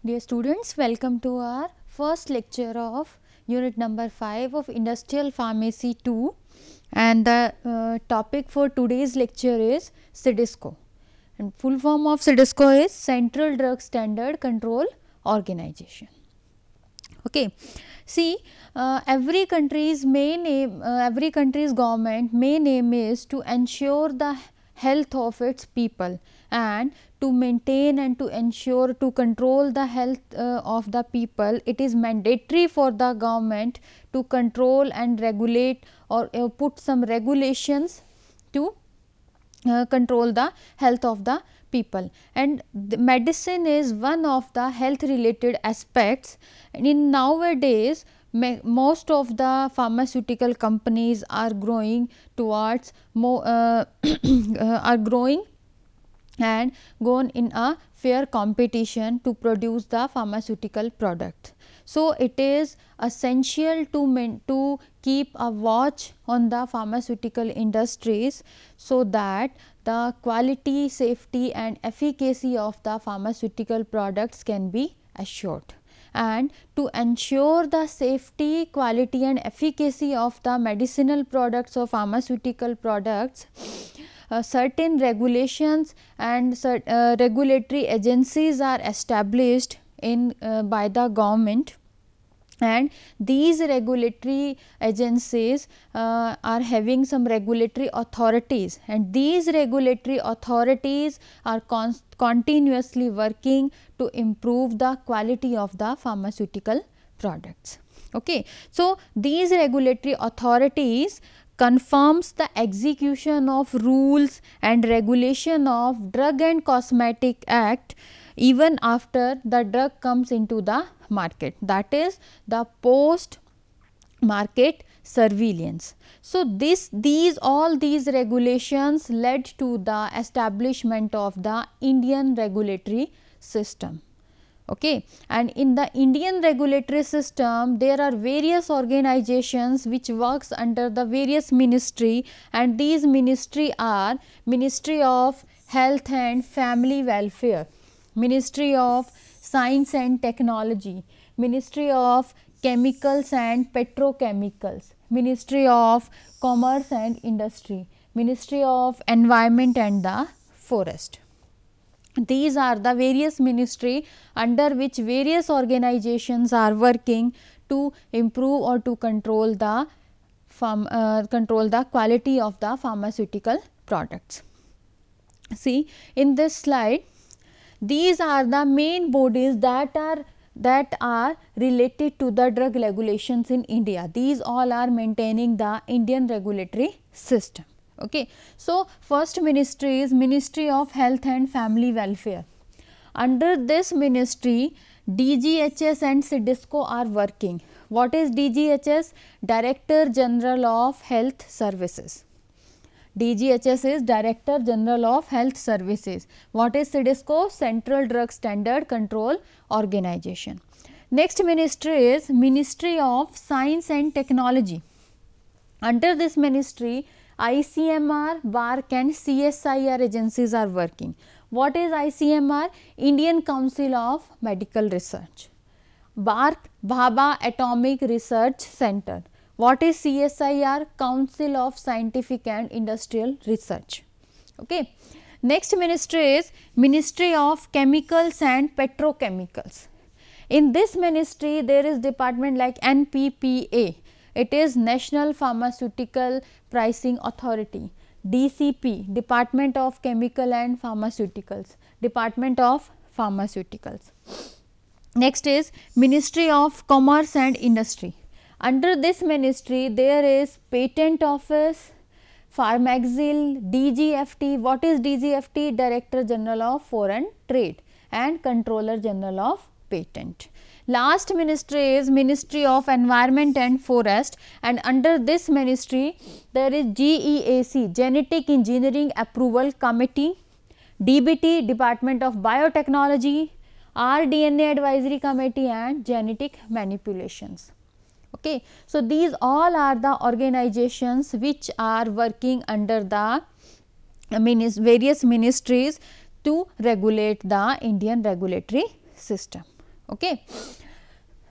Dear students, welcome to our first lecture of unit number 5 of Industrial Pharmacy 2, and the topic for today's lecture is CDSCO, and full form of CDSCO is Central Drug Standard Control Organization. Okay. See, every country's main aim, every country's government main aim is to ensure the health of its people and to maintain and to ensure to control the health of the people. It is mandatory for the government to control and regulate or put some regulations to control the health of the people, and the medicine is one of the health related aspects. In nowadays most of the pharmaceutical companies are growing towards more are growing and gone in a fair competition to produce the pharmaceutical product. So, it is essential to keep a watch on the pharmaceutical industries, so that the quality, safety and efficacy of the pharmaceutical products can be assured. And to ensure the safety, quality and efficacy of the medicinal products or pharmaceutical products, certain regulations and regulatory agencies are established in by the government, and these regulatory agencies are having some regulatory authorities, and these regulatory authorities are continuously working to improve the quality of the pharmaceutical products. Okay. So, these regulatory authorities confirms the execution of rules and regulation of Drug and Cosmetic Act even after the drug comes into the market, that is the post market surveillance. So, all these regulations led to the establishment of the Indian regulatory system. Okay. And in the Indian regulatory system, there are various organizations which works under the various ministry, and these ministry are Ministry of Health and Family Welfare, Ministry of Science and Technology, Ministry of Chemicals and Petrochemicals, Ministry of Commerce and Industry, Ministry of Environment and the Forest. These are the various ministry under which various organizations are working to improve or to control the quality of the pharmaceutical products. See, in this slide, these are the main bodies that are related to the drug regulations in India. These all are maintaining the Indian regulatory system. Okay. So, first ministry is Ministry of Health and Family Welfare. Under this ministry, DGHS and CDSCO are working. What is DGHS? Director General of Health Services. DGHS is Director General of Health Services. What is CDSCO? Central Drug Standard Control Organization. Next ministry is Ministry of Science and Technology. Under this ministry, ICMR, BARC and CSIR agencies are working. What is ICMR? Indian Council of Medical Research. BARC, Bhabha Atomic Research Center. What is CSIR? Council of Scientific and Industrial Research. Okay. Next ministry is Ministry of Chemicals and Petrochemicals. In this ministry, there is department like NPPA. It is National Pharmaceutical Pricing Authority. DCP, Department of Chemical and Pharmaceuticals, Department of Pharmaceuticals. Next is Ministry of Commerce and Industry. Under this ministry, there is Patent Office, Pharmaxil, DGFT. What is DGFT? Director General of Foreign Trade and Controller General of Patent. Last ministry is Ministry of Environment and Forest, and under this ministry there is GEAC, Genetic Engineering Approval Committee, DBT, Department of Biotechnology, rDNA Advisory Committee and Genetic Manipulations. Okay. So, these all are the organizations which are working under the various ministries to regulate the Indian regulatory system. Okay.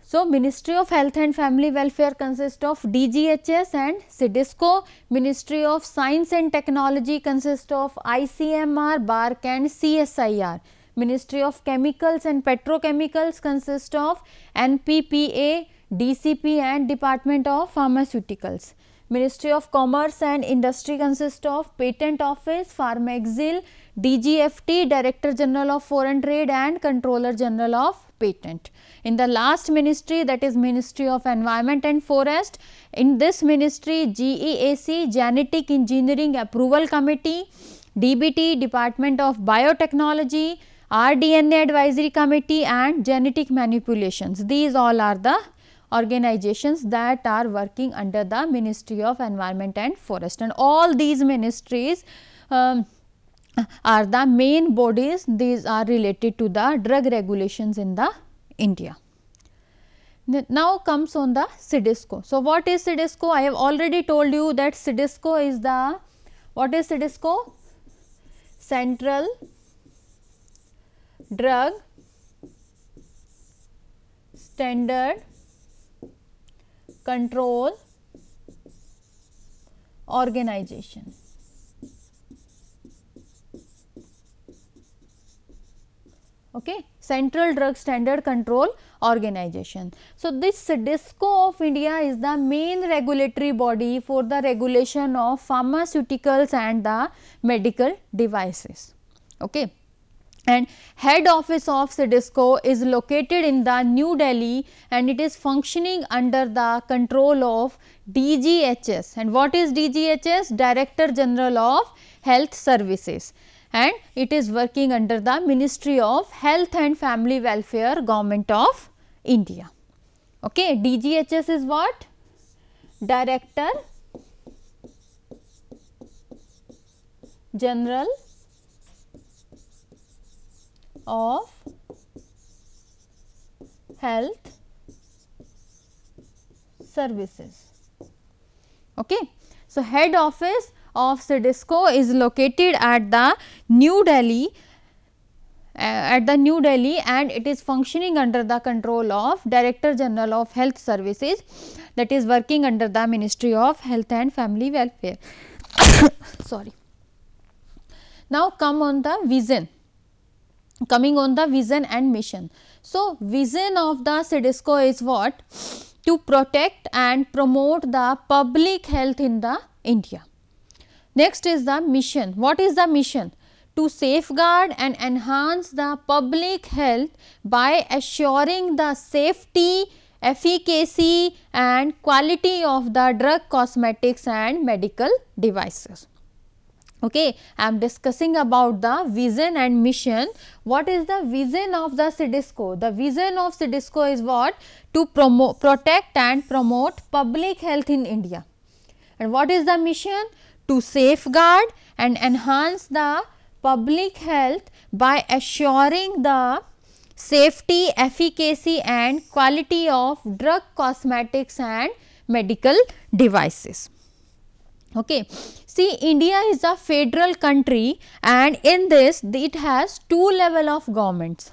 So, Ministry of Health and Family Welfare consists of DGHS and CDSCO. Ministry of Science and Technology consists of ICMR, BARC and CSIR. Ministry of Chemicals and Petrochemicals consists of NPPA, DCP and Department of Pharmaceuticals. Ministry of Commerce and Industry consists of Patent Office, Pharmexil, DGFT, Director General of Foreign Trade and Controller General of Patent. In the last ministry, that is Ministry of Environment and Forest, in this ministry GEAC, Genetic Engineering Approval Committee, DBT, Department of Biotechnology, rDNA Advisory Committee and Genetic Manipulations. These all are the organizations that are working under the Ministry of Environment and Forest, and all these ministries are the main bodies. These are related to the drug regulations in the India. Now comes on the CDSCO. So, what is CDSCO? I have already told you that CDSCO is the, what is CDSCO? Central Drug Standard Control Organization. Okay, Central Drug Standard Control Organization. So, this CDSCO of India is the main regulatory body for the regulation of pharmaceuticals and the medical devices. Okay. And head office of CDSCO is located in the New Delhi and it is functioning under the control of DGHS. And what is DGHS? Director General of Health Services, and it is working under the Ministry of Health and Family Welfare, Government of India. Okay. DGHS is what? Director General of Health Services. Okay. So, head office of CDSCO is located at the New Delhi, and it is functioning under the control of Director General of Health Services, that is working under the Ministry of Health and Family Welfare. Sorry. Now, coming on the vision and mission. So, vision of the CDSCO is what? To protect and promote the public health in the India. Next is the mission. What is the mission? To safeguard and enhance the public health by assuring the safety, efficacy and quality of the drug, cosmetics and medical devices. Okay, I am discussing about the vision and mission. What is the vision of the CDSCO? The vision of CDSCO is what? To protect and promote public health in India. And what is the mission? To safeguard and enhance the public health by assuring the safety, efficacy and quality of drug, cosmetics and medical devices. Okay. See, India is a federal country and in this it has two level of governments.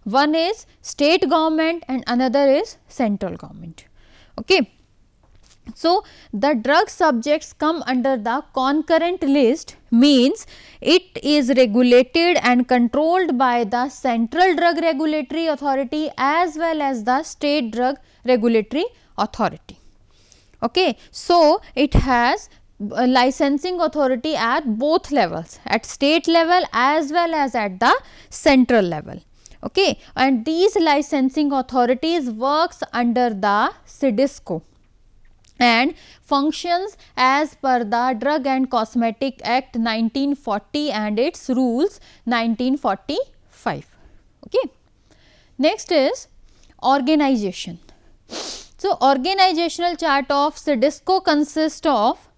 One is state government and another is central government. Okay. So, the drug subjects come under the concurrent list, means it is regulated and controlled by the Central Drug Regulatory Authority as well as the State Drug Regulatory Authority. Okay. So, it has licensing authority at both levels, at state level as well as at the central level. Okay. And these licensing authorities works under the CDSCO and functions as per the Drug and Cosmetic Act 1940 and its rules 1945. Okay. Next is organization. So, organizational chart of CDSCO consists of,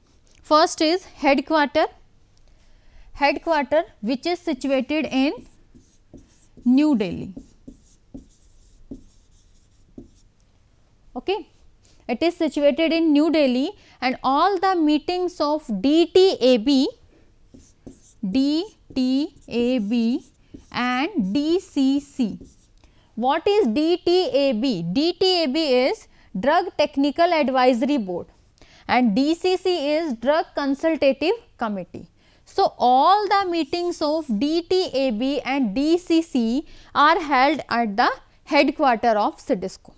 first is headquarter which is situated in New Delhi. Okay. It is situated in New Delhi and all the meetings of DTAB and DCC what is DTAB? DTAB is Drug Technical Advisory Board and DCC is Drug Consultative Committee. So, all the meetings of DTAB and DCC are held at the headquarter of CDSCO.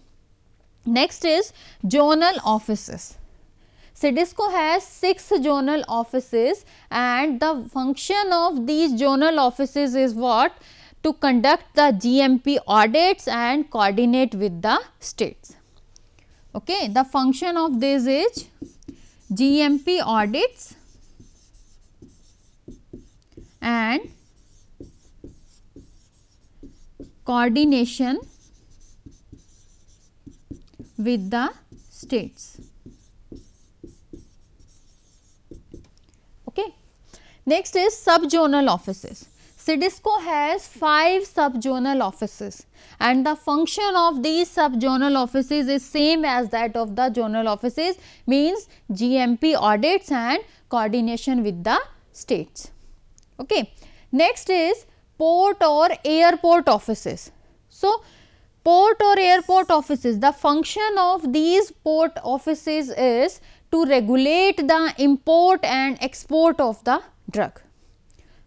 Next is zonal offices. CDSCO has 6 zonal offices and the function of these zonal offices is what? To conduct the GMP audits and coordinate with the states. Okay, the function of this is GMP audits and coordination with the states. Okay. Next is subzonal offices. CDSCO has 5 subzonal offices and the function of these subzonal offices is same as that of the zonal offices, means GMP audits and coordination with the states. Okay. Next is port or airport offices. So, port or airport offices, the function of these port offices is to regulate the import and export of the drug.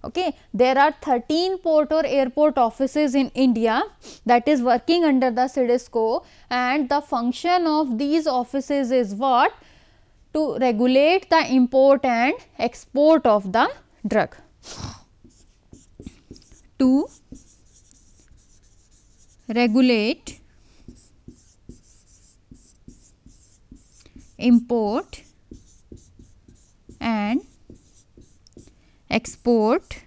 Okay. There are 13 port or airport offices in India that is working under the CDSCO and the function of these offices is what? To regulate the import and export of the drug. To regulate import and export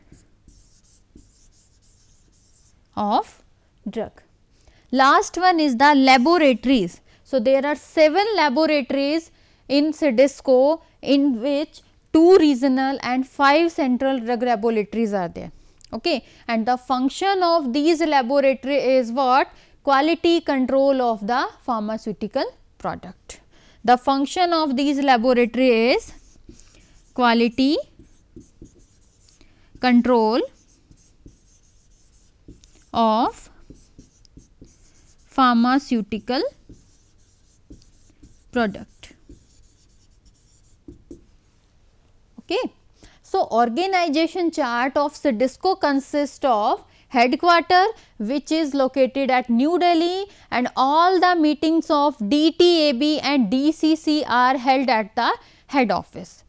of drug. Last one is the laboratories. So, there are 7 laboratories in CDSCO in which 2 regional and 5 central drug laboratories are there. Okay. And the function of these laboratory is what? Quality control of the pharmaceutical product. The function of these laboratory is quality control of pharmaceutical product. Okay. So, organization chart of CDSCO consists of headquarter which is located at New Delhi and all the meetings of DTAB and DCC are held at the head office.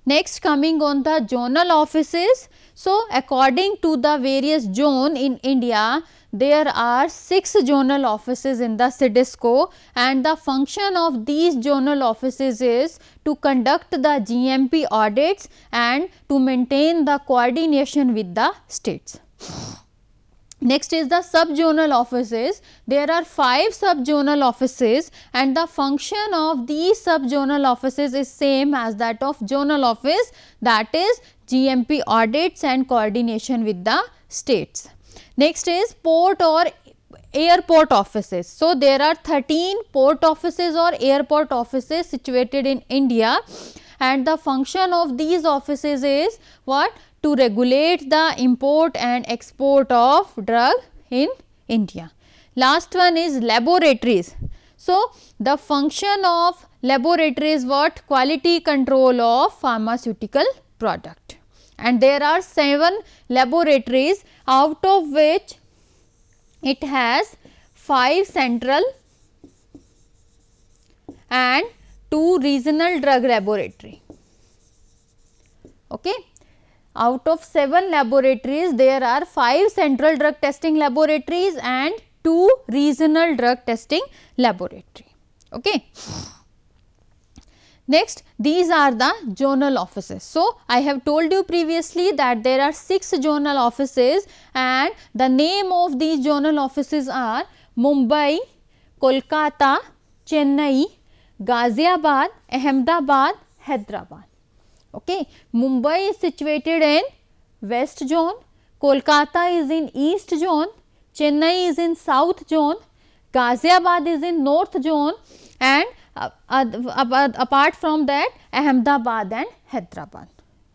Next, coming on the zonal offices. So, according to the various zone in India, there are 6 zonal offices in the CDSCO and the function of these zonal offices is to conduct the GMP audits and to maintain the coordination with the states. Next is the subzonal offices. There are 5 subzonal offices and the function of these subzonal offices is same as that of zonal office, that is GMP audits and coordination with the states. Next is port or airport offices. So, there are 13 port offices or airport offices situated in India and the function of these offices is what? To regulate the import and export of drug in India. Last one is laboratories. So, the function of laboratory is what? Quality control of pharmaceutical product. And there are 7 laboratories out of which it has 5 central and 2 regional drug laboratory. Okay. Out of 7 laboratories, there are 5 central drug testing laboratories and 2 regional drug testing laboratory. Okay. Next, these are the zonal offices. So, I have told you previously that there are 6 zonal offices and the name of these zonal offices are Mumbai, Kolkata, Chennai, Ghaziabad, Ahmedabad, Hyderabad. Okay. Mumbai is situated in west zone, Kolkata is in east zone, Chennai is in south zone, Ghaziabad is in north zone and apart from that Ahmedabad and Hyderabad.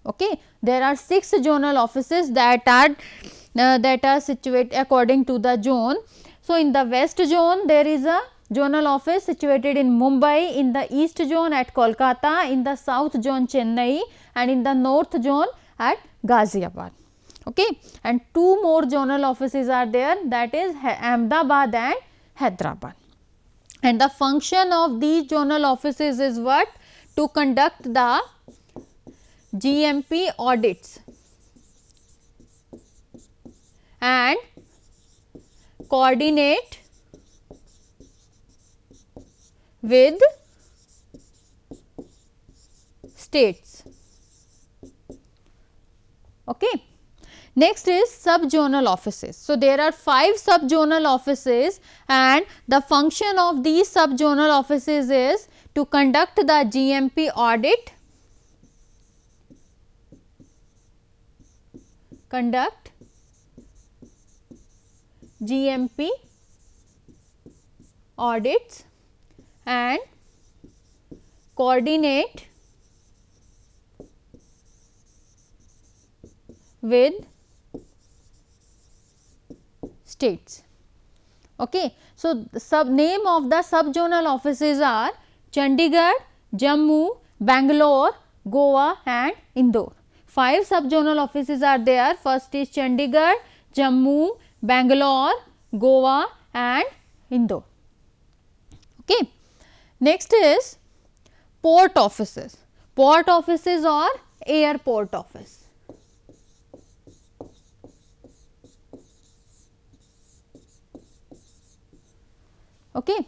Okay. There are 6 zonal offices that are situated according to the zone. So, in the west zone there is a zonal office situated in Mumbai, in the east zone at Kolkata, in the south zone Chennai, and in the north zone at Ghaziabad. Okay. And two more zonal offices are there, that is Ahmedabad and Hyderabad. And the function of these zonal offices is what? To conduct the GMP audits and coordinate with states. Okay. Next is subzonal offices. So, there are 5 subzonal offices, and the function of these subzonal offices is to conduct the GMP audit, conduct GMP audits and coordinate with states. Okay. So, the name of the subzonal offices are Chandigarh, Jammu, Bangalore, Goa and Indore. 5 subzonal offices are there. First is Chandigarh, Jammu, Bangalore, Goa and Indore. Okay. Next is port offices. Port offices or airport office. Okay.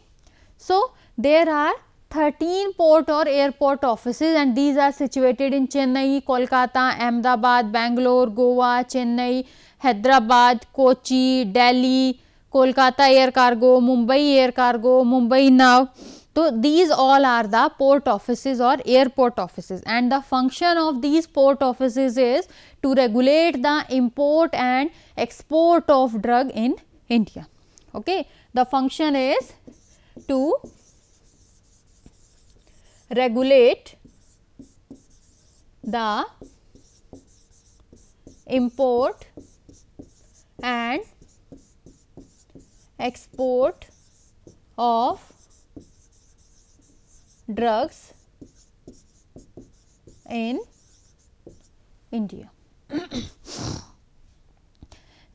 So, there are 13 port or airport offices, and these are situated in Chennai, Kolkata, Ahmedabad, Bangalore, Goa, Chennai, Hyderabad, Kochi, Delhi, Kolkata Air Cargo, Mumbai Air Cargo, Mumbai Now. So, these all are the port offices or airport offices, and the function of these port offices is to regulate the import and export of drug in India. Okay. The function is to regulate the import and export of drugs in India.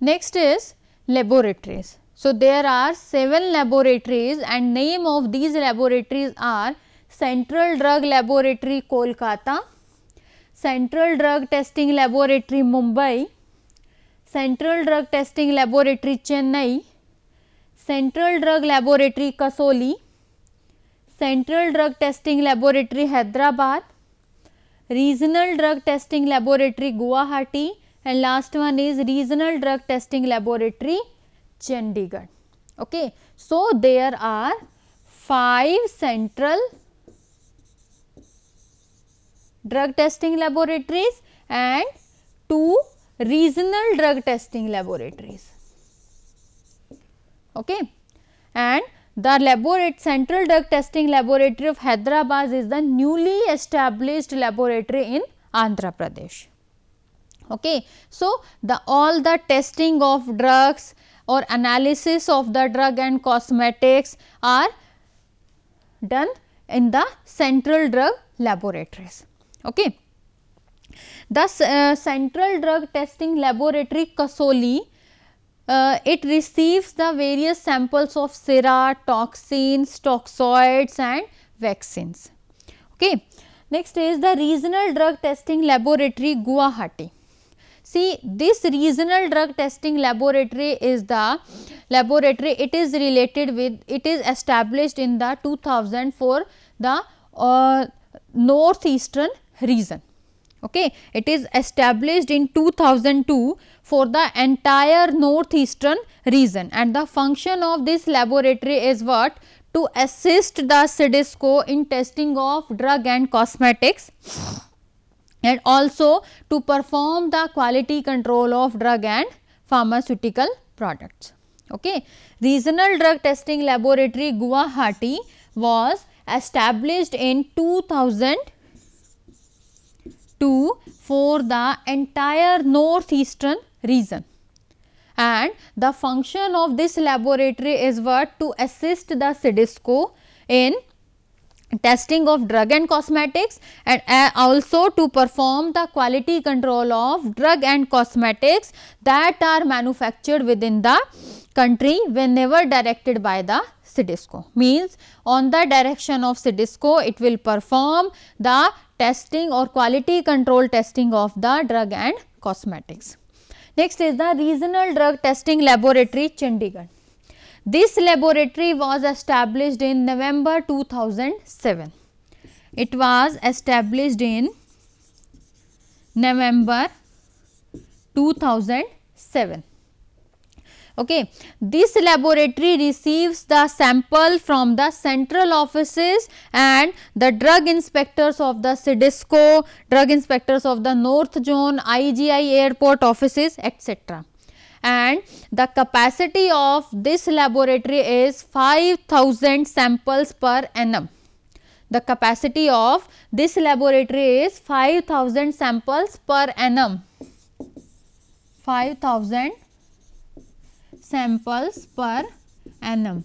Next is laboratories. So, there are 7 laboratories, and name of these laboratories are Central Drug Laboratory Kolkata, Central Drug Testing Laboratory Mumbai, Central Drug Testing Laboratory Chennai, Central Drug Laboratory Kasoli, Central Drug Testing Laboratory Hyderabad, Regional Drug Testing Laboratory Guwahati, and last one is Regional Drug Testing Laboratory Chandigarh. Okay. So, there are 5 central drug testing laboratories and 2 regional drug testing laboratories. Okay. And the Central Drug Testing Laboratory of Hyderabad is the newly established laboratory in Andhra Pradesh. Okay. So, all the testing of drugs or analysis of the drug and cosmetics are done in the Central Drug Laboratories. Okay. The Central Drug Testing Laboratory Kasoli, it receives the various samples of sera, toxins, toxoids and vaccines. Okay. Next is the Regional Drug Testing Laboratory Guwahati. See, this regional drug testing laboratory is the laboratory, it is related with, it is established in the 2000 for the northeastern region. Okay. It is established in 2002 for the entire northeastern region, and the function of this laboratory is what? To assist the CDSCO in testing of drug and cosmetics, and also to perform the quality control of drug and pharmaceutical products. Okay. Regional Drug Testing Laboratory Guwahati was established in 2002 for the entire northeastern region, and the function of this laboratory is what? To assist the CDSCO in testing of drug and cosmetics, and also to perform the quality control of drug and cosmetics that are manufactured within the country whenever directed by the CDSCO. Means on the direction of CDSCO, it will perform the testing or quality control testing of the drug and cosmetics. Next is the Regional Drug Testing Laboratory, Chandigarh. This laboratory was established in November 2007. It was established in November 2007. Okay. This laboratory receives the sample from the central offices and the drug inspectors of the CDSCO, drug inspectors of the North Zone, IGI airport offices, etc. And the capacity of this laboratory is 5,000 samples per annum. The capacity of this laboratory is 5,000 samples per annum. 5,000 samples per annum,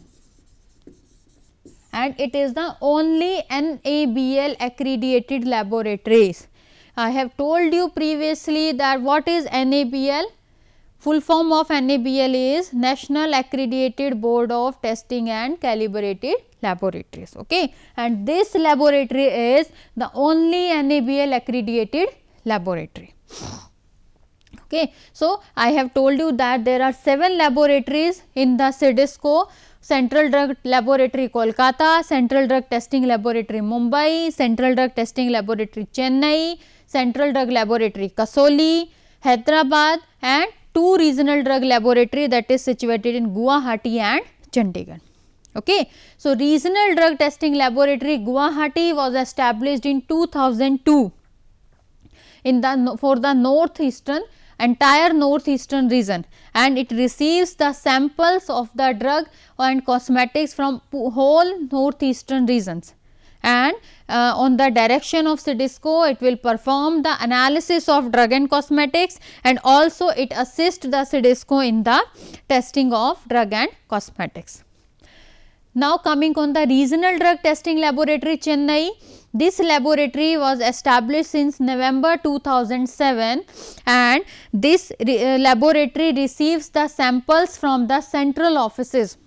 and it is the only NABL accredited laboratories. I have told you previously that what is NABL? Full form of NABL is National Accredited Board of Testing and Calibrated Laboratories. Okay. And this laboratory is the only NABL accredited laboratory. Okay. So, I have told you that there are 7 laboratories in the CDSCO: Central Drug Laboratory Kolkata, Central Drug Testing Laboratory Mumbai, Central Drug Testing Laboratory Chennai, Central Drug Laboratory Kasoli, Hyderabad, and 2 regional drug laboratory that is situated in Guwahati and Chandigarh. Okay. So, Regional Drug Testing Laboratory Guwahati was established in 2002 in the for the entire northeastern region, and it receives the samples of the drug and cosmetics from whole northeastern regions, and on the direction of CDSCO, it will perform the analysis of drug and cosmetics, and also it assists the CDSCO in the testing of drug and cosmetics. Now, coming on the Regional Drug Testing Laboratory Chennai, this laboratory was established since November 2007, and this laboratory receives the samples from the central offices.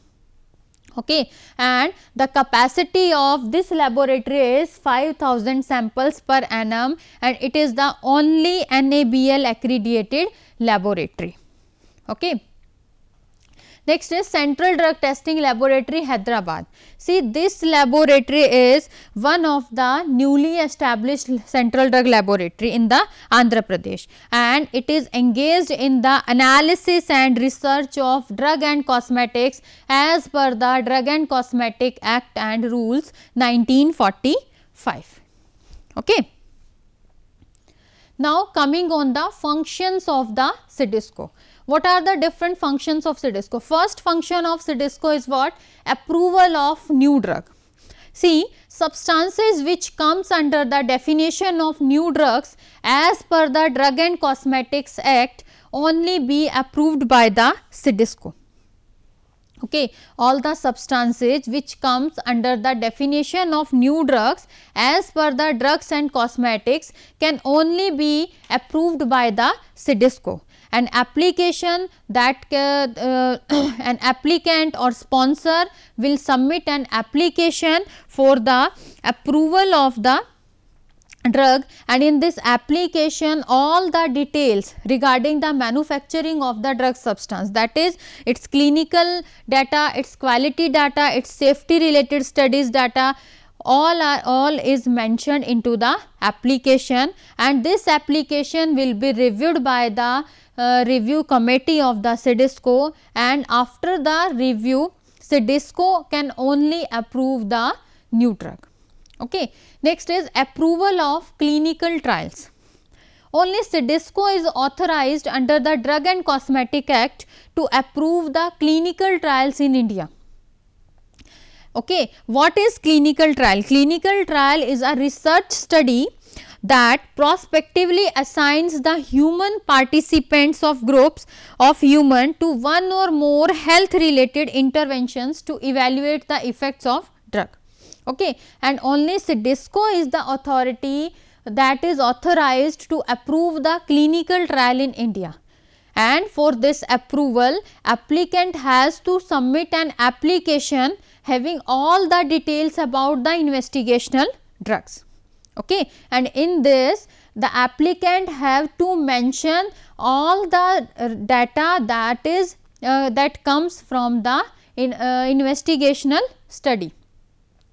Okay. And the capacity of this laboratory is 5,000 samples per annum, and it is the only NABL accredited laboratory. Okay. Next is Central Drug Testing Laboratory, Hyderabad. See, this laboratory is one of the newly established central drug laboratory in the Andhra Pradesh, and it is engaged in the analysis and research of drug and cosmetics as per the Drug and Cosmetic Act and Rules 1945. Okay. Now, coming on the functions of the CDSCO. What are the different functions of CDSCO? First function of CDSCO is what? Approval of new drug. See, substances which comes under the definition of new drugs as per the Drug and Cosmetics Act only be approved by the CDSCO. Okay. All the substances which comes under the definition of new drugs as per the Drugs and Cosmetics can only be approved by the CDSCO. An application that an applicant or sponsor will submit an application for the approval of the drug, and in this application all the details regarding the manufacturing of the drug substance, that is its clinical data, its quality data, its safety related studies data, all is mentioned into the application, and this application will be reviewed by the review committee of the CDSCO, and after the review CDSCO can only approve the new drug. Okay. Next is approval of clinical trials. Only CDSCO is authorized under the Drug and Cosmetic Act to approve the clinical trials in India. Okay. What is clinical trial? Clinical trial is a research study that prospectively assigns the human participants of groups of human to one or more health related interventions to evaluate the effects of drug. Okay. And only CDSCO is the authority that is authorized to approve the clinical trial in India, and for this approval applicant has to submit an application having all the details about the investigational drugs. Okay. And in this the applicant have to mention all the data that is that comes from the investigational study,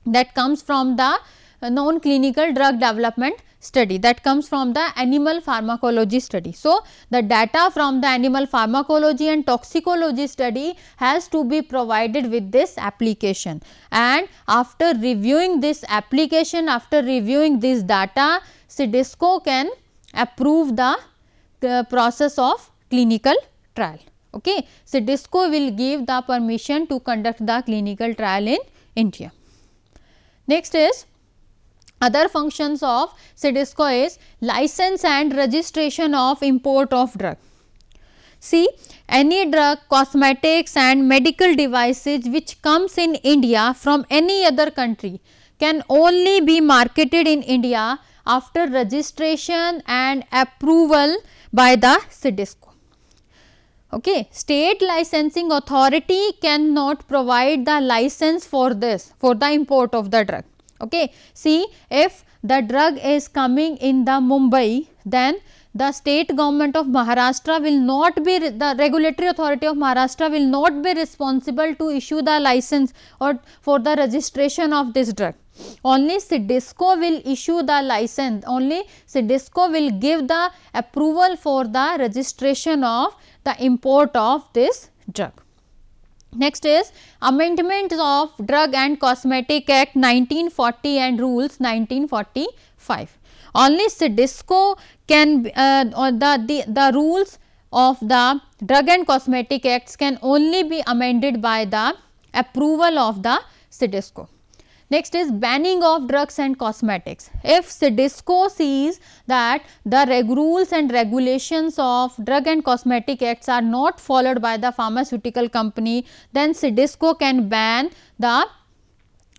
that comes from the non-clinical drug development study, that comes from the animal pharmacology study. So, the data from the animal pharmacology and toxicology study has to be provided with this application, and after reviewing this application, after reviewing this data, CDSCO can approve the process of clinical trial. Okay. CDSCO will give the permission to conduct the clinical trial in India. Next is other functions of CDSCO is license and registration of import of drug. See, any drug, cosmetics and medical devices which comes in India from any other country can only be marketed in India after registration and approval by the CDSCO. Okay. State licensing authority cannot provide the license for this, for the import of the drug. Okay. See, if the drug is coming in the Mumbai, then the state government of Maharashtra will not be, the regulatory authority of Maharashtra will not be responsible to issue the license or for the registration of this drug. Only CDSCO will issue the license, only CDSCO will give the approval for the registration of the import of this drug. Next is amendments of Drug and Cosmetic Act 1940 and Rules 1945. Only CDSCO can the rules of the Drug and Cosmetic Acts can only be amended by the approval of the CDSCO. Next is banning of drugs and cosmetics. If CDSCO sees that the rules and regulations of Drug and Cosmetic Acts are not followed by the pharmaceutical company, then CDSCO can ban the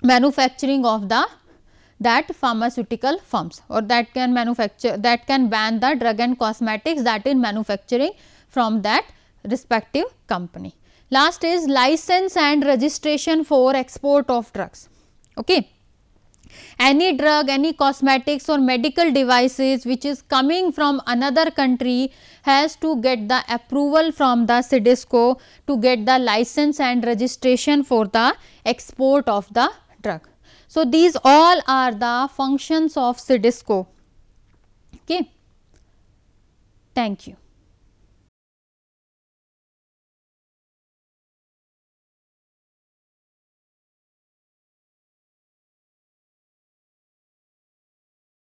manufacturing of that pharmaceutical firms, or that can manufacture, that can ban the drug and cosmetics that is manufacturing from that respective company. Last is license and registration for export of drugs. Okay. Any drug, any cosmetics or medical devices which is coming from another country has to get the approval from the CDSCO to get the license and registration for the export of the drug. So, these all are the functions of CDSCO. Okay. Thank you.